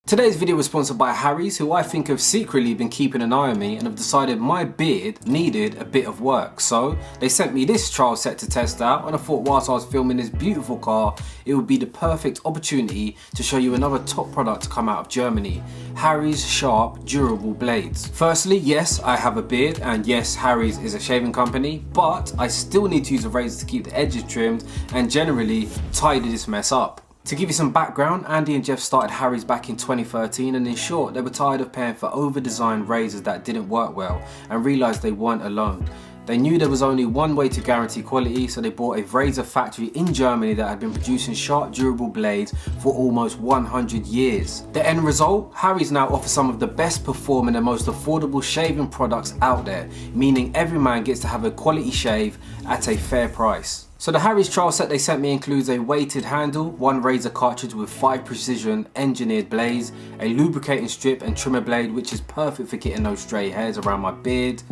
Today's video was sponsored by Harry's, who I think have secretly been keeping an eye on me and have decided my beard needed a bit of work. So they sent me this trial set to test out, and I thought whilst I was filming this beautiful car, it would be the perfect opportunity to show you another top product to come out of Germany, Harry's sharp, durable blades. Firstly, yes, I have a beard, and yes, Harry's is a shaving company, but I still need to use a razor to keep the edges trimmed and generally tidy this mess up. To give you some background, Andy and Jeff started Harry's back in 2013, and in short, they were tired of paying for over-designed razors that didn't work well and realised they weren't alone. They knew there was only one way to guarantee quality, so they bought a razor factory in Germany that had been producing sharp, durable blades for almost 100 years. The end result? Harry's now offers some of the best performing and most affordable shaving products out there, meaning every man gets to have a quality shave at a fair price. So the Harry's trial set they sent me includes a weighted handle, one razor cartridge with 5 precision engineered blades, a lubricating strip and trimmer blade which is perfect for getting those stray hairs around my beard,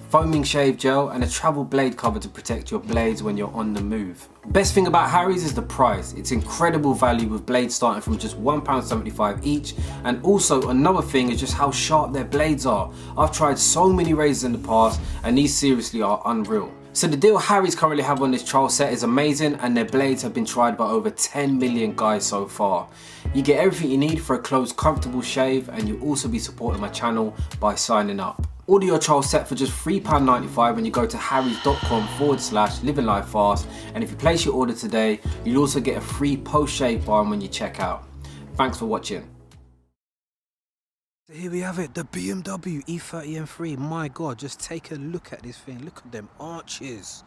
foaming shave gel, and a travel blade cover to protect your blades when you're on the move. Best thing about Harry's is the price. It's incredible value with blades starting from just £1.75 each, and also another thing is just how sharp their blades are. I've tried so many razors in the past and these seriously are unreal. So the deal Harry's currently have on this trial set is amazing, and their blades have been tried by over 10 million guys so far. You get everything you need for a close, comfortable shave, and you'll also be supporting my channel by signing up. Order your trial set for just £3.95 when you go to harrys.com/LivingLifeFast, and if you place your order today, you'll also get a free post-shave balm when you check out. Thanks for watching. So here we have it, the BMW E30 M3. My God, just take a look at this thing. Look at them arches.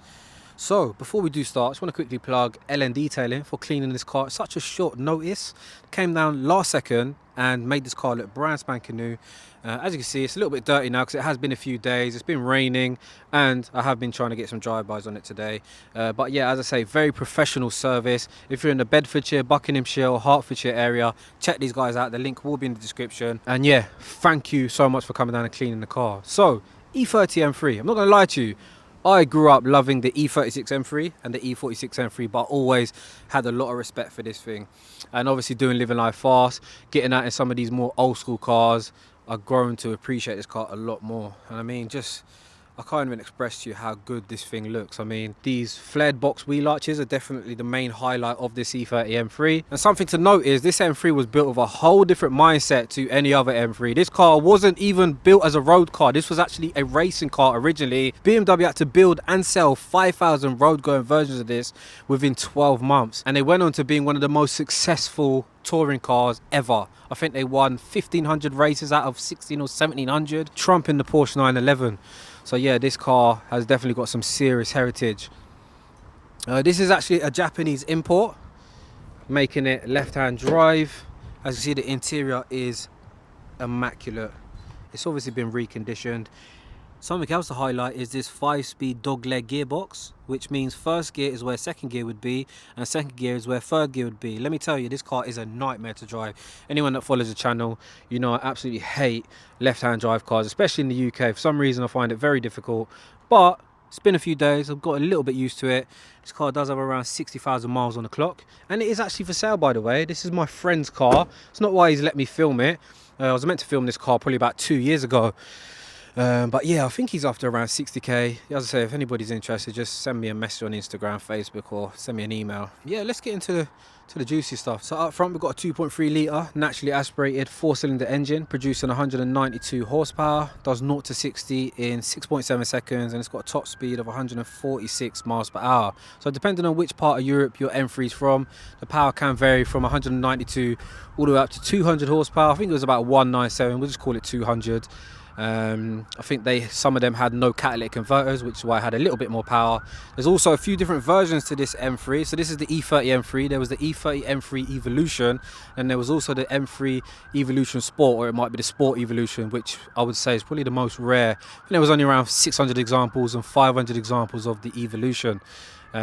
So before we do start, I just want to quickly plug LN Detailing for cleaning this car. It's such a short notice. Came down last second and made this car look brand spanking new. As you can see, it's a little bit dirty now because it has been a few days. It's been raining and I have been trying to get some drive-bys on it today. But yeah, as I say, very professional service. If you're in the Bedfordshire, Buckinghamshire or Hertfordshire area, check these guys out. The link will be in the description. And yeah, thank you so much for coming down and cleaning the car. So, E30 M3, I'm not going to lie to you. I grew up loving the E36 M3 and the E46 M3, but always had a lot of respect for this thing. And obviously doing Living Life Fast, getting out in some of these more old school cars, I've grown to appreciate this car a lot more. And I mean, I can't even express to you how good this thing looks. I mean, these flared box wheel arches are definitely the main highlight of this E30 M3. And something to note is this M3 was built with a whole different mindset to any other M3. This car wasn't even built as a road car. This was actually a racing car originally. BMW had to build and sell 5,000 road-going versions of this within 12 months. And they went on to being one of the most successful touring cars ever. I think they won 1,500 races out of 16 or 1,700, trumping the Porsche 911. So yeah, this car has definitely got some serious heritage. This is actually a Japanese import, making it left-hand drive. As you see, the interior is immaculate. It's obviously been reconditioned. Something else to highlight is this 5-speed dogleg gearbox, which means first gear is where second gear would be and second gear is where third gear would be. Let me tell you, this car is a nightmare to drive. Anyone that follows the channel, you know I absolutely hate left-hand drive cars, especially in the UK. For some reason I find it very difficult, but it's been a few days, I've got a little bit used to it. This car does have around 60,000 miles on the clock, and it is actually for sale, by the way. This is my friend's car. It's not why he's let me film it. I was meant to film this car probably about 2 years ago. But yeah, I think he's after around 60k. As I say, if anybody's interested, just send me a message on Instagram, Facebook, or send me an email. Yeah, let's get into the juicy stuff. So up front, we've got a 2.3 litre naturally aspirated 4-cylinder engine producing 192 horsepower, does 0 to 60 in 6.7 seconds, and it's got a top speed of 146 miles per hour. So depending on which part of Europe your M3 is from, the power can vary from 192 all the way up to 200 horsepower. I think it was about 197, we'll just call it 200. I think some of them had no catalytic converters, which is why I had a little bit more power. There's also a few different versions to this M3. So this is the E30 M3. There was the E30 M3 Evolution, and there was also the M3 Evolution Sport, or it might be the Sport Evolution, which I would say is probably the most rare. And there was only around 600 examples and 500 examples of the Evolution.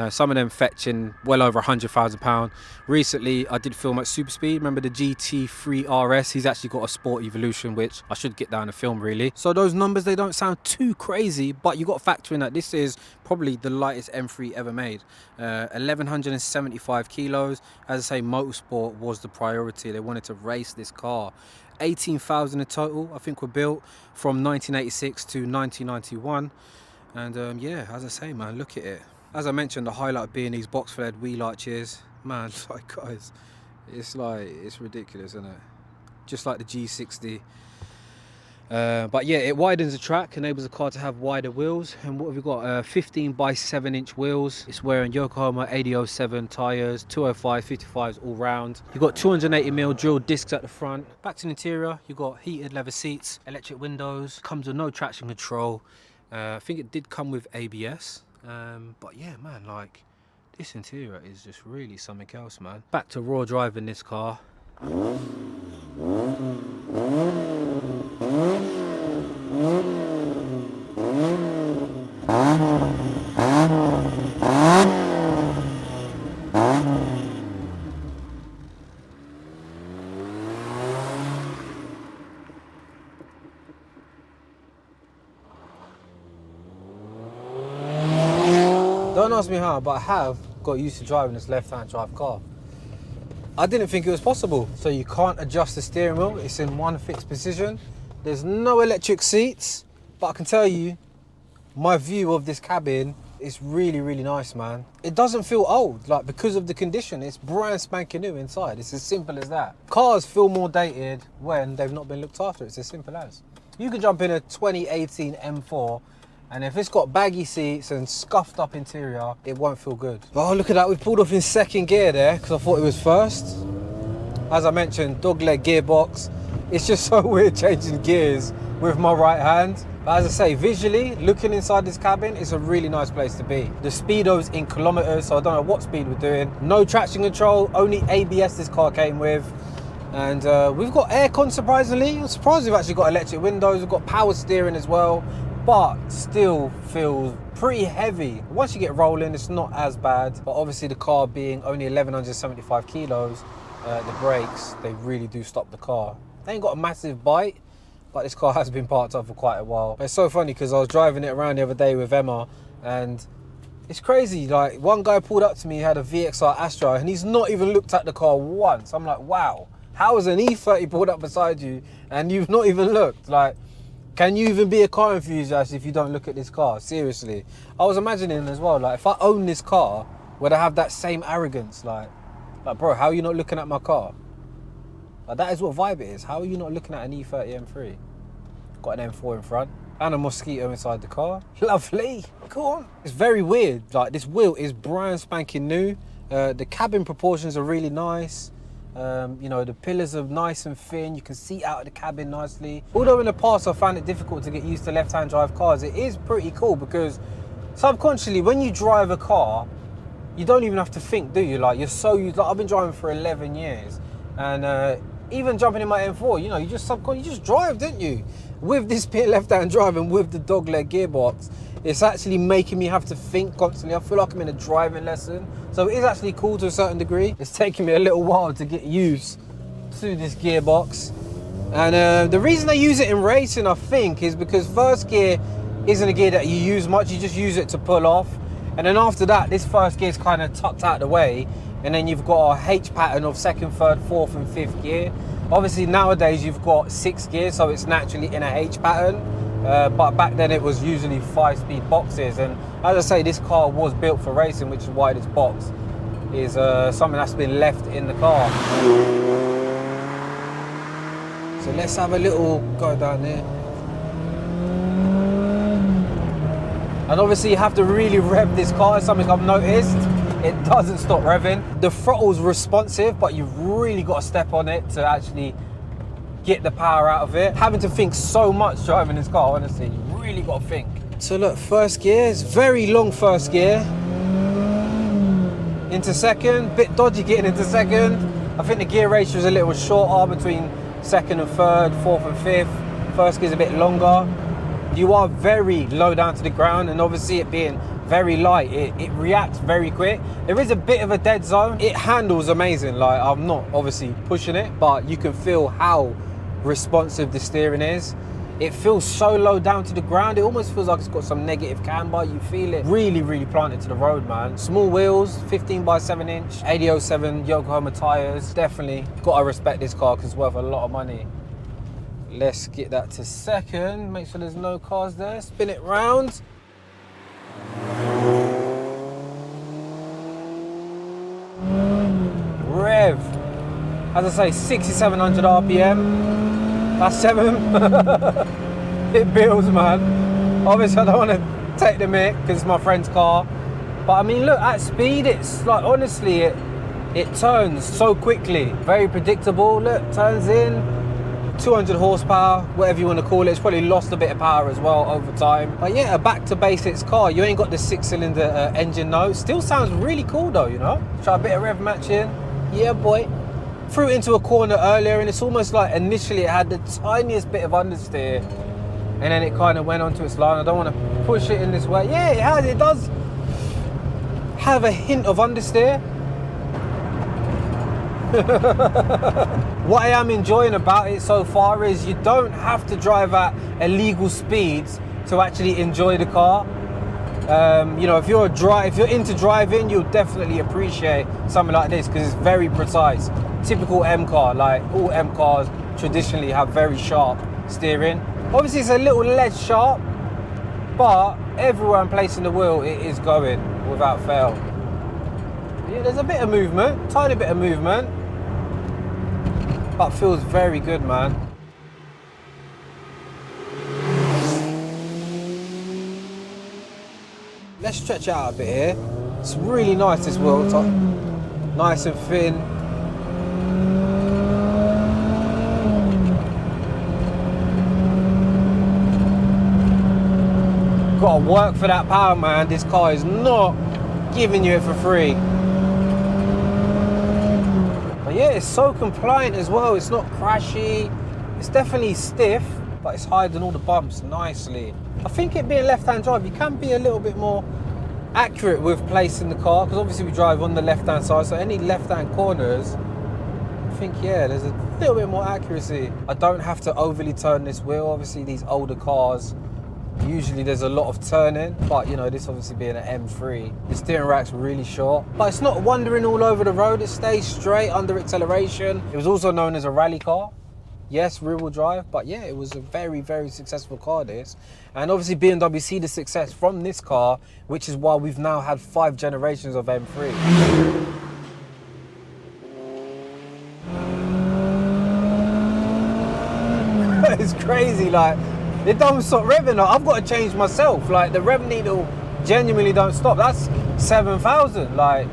Some of them fetching well over £100,000. Recently, I did film at Super Speed. Remember the GT3 RS? He's actually got a Sport Evolution, which I should get down and film really. So those numbers, they don't sound too crazy, but you got to factor in that this is probably the lightest M3 ever made. 1,175 kilos. As I say, motorsport was the priority. They wanted to race this car. 18,000 in total, I think, were built from 1986 to 1991. And yeah, as I say, man, look at it. As I mentioned, the highlight being these box-flared wheel arches. Man, like, guys, it's ridiculous, isn't it? Just like the G60. But yeah, it widens the track, enables the car to have wider wheels. And what have we got? 15 by 7 inch wheels. It's wearing Yokohama 8007 tyres, 205, 55s all round. You've got 280mm drilled discs at the front. Back to the interior, you've got heated leather seats, electric windows, comes with no traction control. I think it did come with ABS. But yeah, man, like, this interior is just really something else, man. Back to raw driving this car. Don't ask me how, but I have got used to driving this left-hand drive car. I didn't think it was possible. So you can't adjust the steering wheel. It's in one fixed position. There's no electric seats, but I can tell you, my view of this cabin is really, really nice, man. It doesn't feel old, like, because of the condition. It's brand spanking new inside. It's as simple as that. Cars feel more dated when they've not been looked after. It's as simple as. You can jump in a 2018 M4, and if it's got baggy seats and scuffed up interior, it won't feel good. Oh, look at that. We've pulled off in second gear there because I thought it was first. As I mentioned, dogleg gearbox. It's just so weird changing gears with my right hand. But as I say, visually, looking inside this cabin, it's a really nice place to be. The speedo's in kilometers, so I don't know what speed we're doing. No traction control, only ABS this car came with. And we've got aircon, surprisingly. I'm surprised we've actually got electric windows. We've got power steering as well, but still feels pretty heavy. Once you get rolling, it's not as bad. But obviously the car being only 1,175 kilos, the brakes, they really do stop the car. They ain't got a massive bite, but this car has been parked up for quite a while. But it's so funny because I was driving it around the other day with Emma, and it's crazy. Like, one guy pulled up to me, he had a VXR Astra, and he's not even looked at the car once. I'm like, wow, how is an E30 pulled up beside you and you've not even looked? Like, can you even be a car enthusiast if you don't look at this car? Seriously. I was imagining as well, like, if I own this car, would I have that same arrogance? Like, bro, how are you not looking at my car? Like, that is what vibe it is. How are you not looking at an E30 M3? Got an M4 in front and a Mosquito inside the car. Lovely. Go on. It's very weird. Like, this wheel is brand spanking new. The cabin proportions are really nice. You know, the pillars are nice and thin. You can see out of the cabin nicely. Although in the past I found it difficult to get used to left-hand drive cars, it is pretty cool because subconsciously when you drive a car, you don't even have to think, do you? Like, you're so used. Like, I've been driving for 11 years, and even jumping in my M4, you know, you just drive, didn't you? With this being left-hand drive and with the dogleg gearbox, it's actually making me have to think constantly. I feel like I'm in a driving lesson. So it is actually cool to a certain degree. It's taken me a little while to get used to this gearbox. And the reason I use it in racing, I think, is because first gear isn't a gear that you use much. You just use it to pull off. And then after that, this first gear is kind of tucked out of the way. And then you've got a H pattern of second, third, fourth and fifth gear. Obviously nowadays you've got 6 gears, so it's naturally in a H pattern. But back then it was usually 5-speed boxes. And as I say, this car was built for racing, which is why this box is something that's been left in the car. So let's have a little go down there. And obviously you have to really rev this car. It's something I've noticed. It doesn't stop revving. The throttle's responsive, but you've really got to step on it to actually get the power out of it. Having to think so much driving this car, honestly, you really got to think. So look, first gear, it's very long first gear. Into second, bit dodgy getting into second. I think the gear ratio is a little shorter between second and third, fourth and fifth. First gear's a bit longer. you are very low down to the ground, and obviously it being very light, it reacts very quick. There is a bit of a dead zone. It handles amazing. Like, I'm not obviously pushing it, but you can feel how responsive the steering is. It feels so low down to the ground. It almost feels like it's got some negative camber. You feel it really planted to the road, man. Small wheels, 15 by 7 inch, 8007 Yokohama tires. Definitely gotta respect this car because it's worth a lot of money. Let's get that to second. Make sure there's no cars there. Spin it round. Rev. As I say, 6,700 RPM. That's 7. It builds, man. Obviously, I don't want to take the mick because it's my friend's car. But I mean, look, at speed, it's like, honestly, it turns so quickly. Very predictable. Look, turns in. 200 horsepower, whatever you want to call it. It's probably lost a bit of power as well over time. But yeah, a back to basics car. You ain't got the 6-cylinder engine though. Still sounds really cool though, you know. Try a bit of rev matching. Yeah, boy. Threw it into a corner earlier, and it's almost like initially it had the tiniest bit of understeer, and then it kind of went onto its line. I don't want to push it in this way. Yeah, it has. It does have a hint of understeer. What I am enjoying about it so far is you don't have to drive at illegal speeds to actually enjoy the car. You know, if you're into driving, you'll definitely appreciate something like this because it's very precise. Typical M car, like all M cars traditionally have very sharp steering. Obviously it's a little less sharp, but everywhere I'm placing the wheel, it is going without fail. Yeah, there's a bit of movement, tiny bit of movement, but feels very good, man. Let's stretch out a bit here. It's really nice, this wheel top. Nice and thin. Gotta work for that power, man. This car is not giving you it for free. But yeah, it's so compliant as well. It's not crashy. It's definitely stiff, but it's hiding all the bumps nicely. I think it being left-hand drive, you can be a little bit more accurate with placing the car, because obviously we drive on the left-hand side, so any left-hand corners, I think, yeah, there's a little bit more accuracy. I don't have to overly turn this wheel. Obviously these older cars, usually there's a lot of turning, but you know, this obviously being an M3, the steering rack's really short, but it's not wandering all over the road. It stays straight under acceleration. It was also known as a rally car. Yes, rear-wheel drive, but yeah, it was a very successful car, this. And obviously BMW see the success from this car, which is why we've now had 5 generations of M3. It's crazy, like, it don't stop revving. I've got to change myself. Like, the rev needle genuinely don't stop. That's 7,000, like.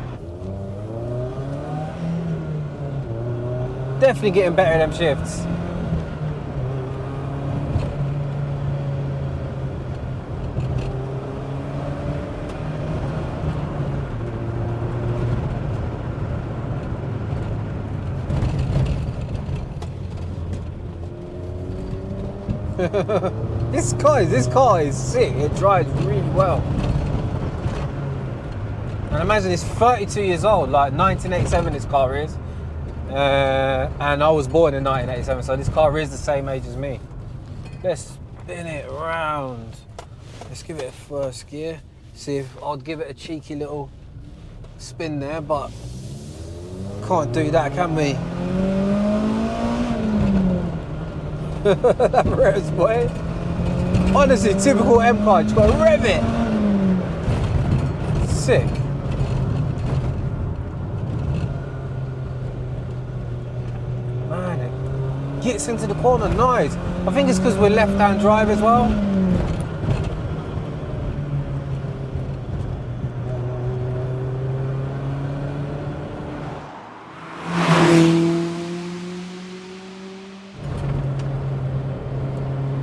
Definitely getting better at them shifts. This car is sick. It drives really well. And imagine it's 32 years old, like 1987 this car is. And I was born in 1987, so this car is the same age as me. Let's spin it around. Let's give it a first gear. See if I'd give it a cheeky little spin there, but can't do that, can we? That revs, boy. Honestly, typical M car, just gotta rev it. Sick. Man, it gets into the corner nice. I think it's because we're left-hand drive as well.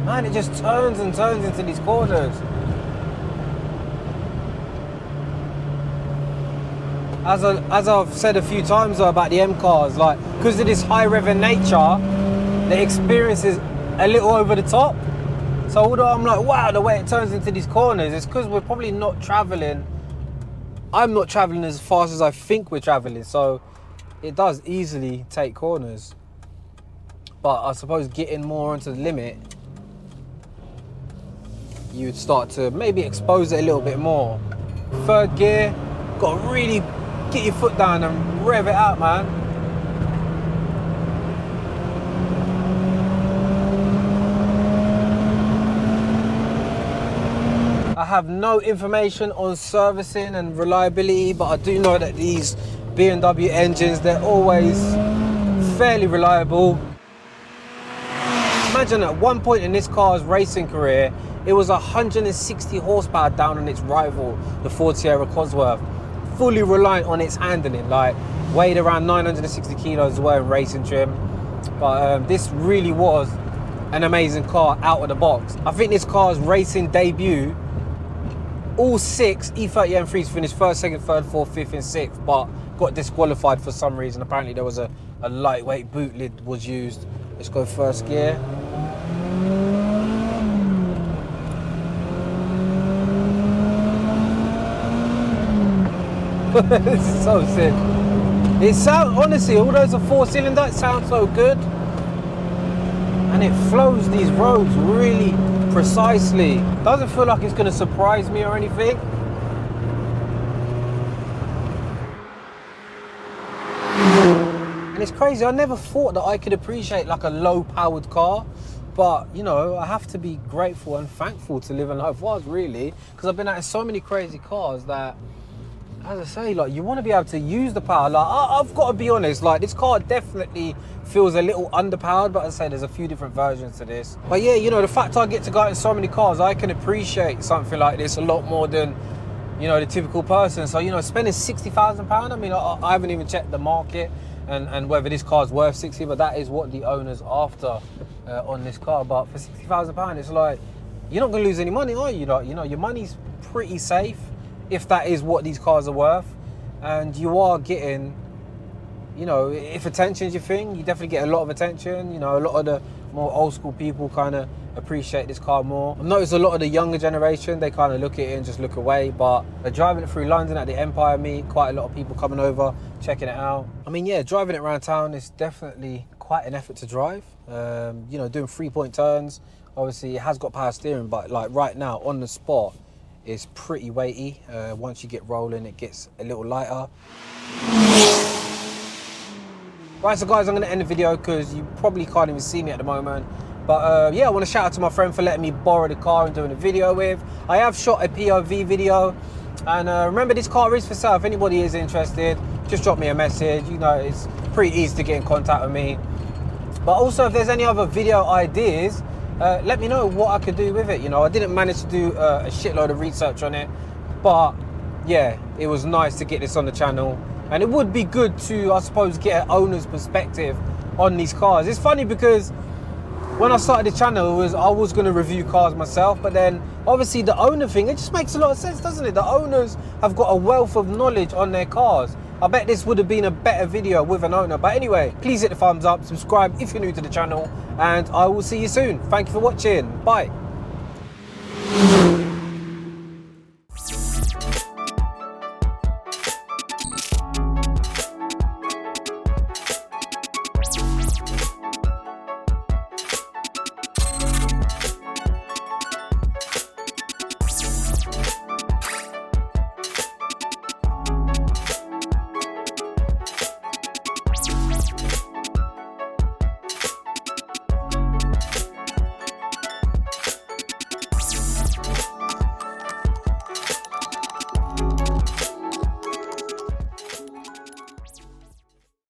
Man, it just turns and turns into these corners. As I've said a few times though about the M cars, like, because of this high rev in nature, the experience is a little over the top. So although I'm like, wow, the way it turns into these corners, it's because we're probably not traveling. I'm not traveling as fast as I think we're traveling, so it does easily take corners. But I suppose getting more onto the limit, you'd start to maybe expose it a little bit more. Third gear, got to really get your foot down and rev it out, man. I have no information on servicing and reliability, but I do know that these BMW engines, they're always fairly reliable. Imagine at one point in this car's racing career, it was 160 horsepower down on its rival, the Ford Sierra Cosworth, fully reliant on its handling, like weighed around 960 kilos wearing racing trim. But this really was an amazing car out of the box. I think this car's racing debut, all 6 E30 M3s finished 1st, 2nd, 3rd, 4th, 5th and 6th, but got disqualified for some reason. Apparently there was a lightweight boot lid was used. Let's go first gear. This is so sick. It sounds, honestly, although it's a 4-cylinder, it sounds so good. And it flows these roads really precisely. Doesn't feel like it's going to surprise me or anything. And it's crazy, I never thought that I could appreciate like a low powered car. But, you know, I have to be grateful and thankful to LivingLifeFast, really. Because I've been at so many crazy cars that, as I say, like, you want to be able to use the power. Like, I've got to be honest, like, this car definitely feels a little underpowered, but as I say, there's a few different versions to this. But yeah, you know, the fact I get to go out in so many cars, I can appreciate something like this a lot more than, you know, the typical person. So, you know, spending £60,000, I mean, I haven't even checked the market and whether this car's worth 60, but that is what the owner's after on this car. But for £60,000, it's like, you're not going to lose any money, are you? Like, you know, your money's pretty safe, if that is what these cars are worth. And you are getting, you know, if attention's your thing, you definitely get a lot of attention. You know, a lot of the more old school people kind of appreciate this car more. I've noticed a lot of the younger generation, they kind of look at it and just look away, but driving it through London at the Empire meet, quite a lot of people coming over, checking it out. I mean, yeah, driving it around town is definitely quite an effort to drive. You know, doing 3-point turns, obviously it has got power steering, but like right now on the spot, it's pretty weighty. Once you get rolling, it gets a little lighter. Right, so guys, I'm gonna end the video because you probably can't even see me at the moment. But yeah, I want to shout out to my friend for letting me borrow the car and doing a video with. I have shot a POV video. And remember, this car is for sale. If anybody is interested, just drop me a message. You know, it's pretty easy to get in contact with me. But also, if there's any other video ideas, let me know what I could do with it. You know, I didn't manage to do a shitload of research on it. But yeah, it was nice to get this on the channel. And it would be good to, I suppose, get an owner's perspective on these cars. It's funny because when I started the channel, I was going to review cars myself, but then obviously the owner thing, it just makes a lot of sense, doesn't it? The owners have got a wealth of knowledge on their cars. I bet this would have been a better video with an owner. But anyway, please hit the thumbs up, subscribe if you're new to the channel, and I will see you soon. Thank you for watching. Bye.